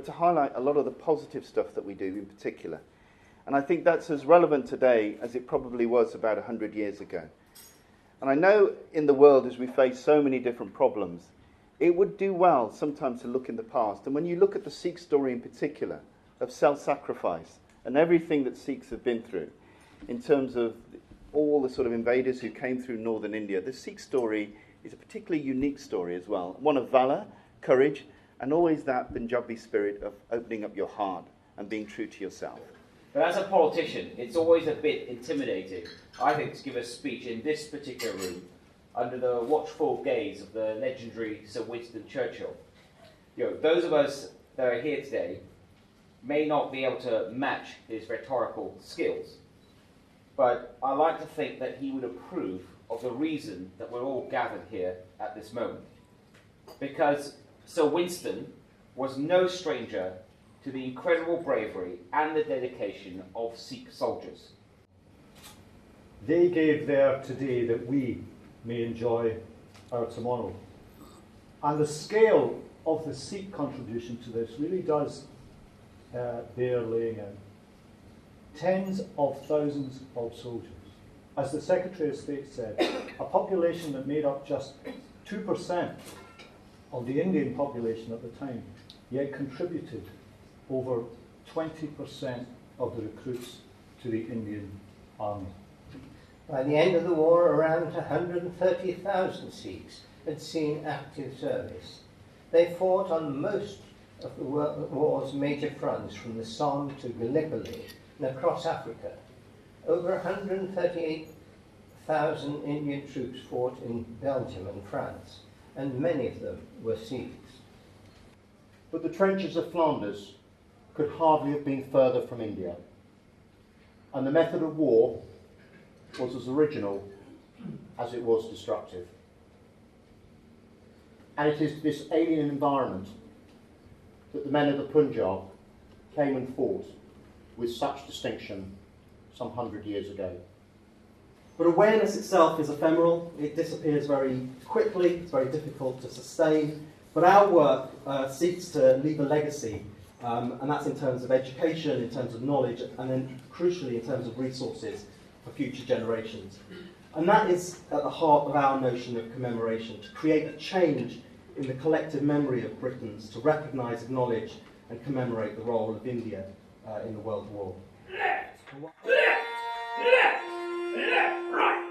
but to highlight a lot of the positive stuff that we do in particular. And I think that's as relevant today as it probably was about 100 years ago. And I know in the world, as we face so many different problems, it would do well sometimes to look in the past. And when you look at the Sikh story in particular, of self-sacrifice and everything that Sikhs have been through, in terms of all the sort of invaders who came through northern India, the Sikh story is a particularly unique story as well. One of valour, courage, and always that Punjabi spirit of opening up your heart and being true to yourself. But as a politician, it's always a bit intimidating, I think, to give a speech in this particular room under the watchful gaze of the legendary Sir Winston Churchill. Those of us that are here today may not be able to match his rhetorical skills, but I like to think that he would approve of the reason that we're all gathered here at this moment. Because Sir Winston was no stranger to the incredible bravery and the dedication of Sikh soldiers. They gave their today that we may enjoy our tomorrow. And the scale of the Sikh contribution to this really does bear laying out. Tens of thousands of soldiers. As the Secretary of State said, a population that made up just 2% of the Indian population at the time, yet contributed over 20% of the recruits to the Indian Army. By the end of the war, around 130,000 Sikhs had seen active service. They fought on most of the war's major fronts, from the Somme to Gallipoli and across Africa. Over 138,000 Indian troops fought in Belgium and France, and many of them were Sikhs. But the trenches of Flanders could hardly have been further from India, and the method of war was as original as it was destructive. And it is this alien environment that the men of the Punjab came and fought with such distinction some 100 years ago. But awareness itself is ephemeral, it disappears very quickly, it's very difficult to sustain, but our work seeks to leave a legacy, and that's in terms of education, in terms of knowledge, and then crucially in terms of resources for future generations. And that is at the heart of our notion of commemoration, to create a change in the collective memory of Britons, to recognise, acknowledge and commemorate the role of India in the World War. Left, right.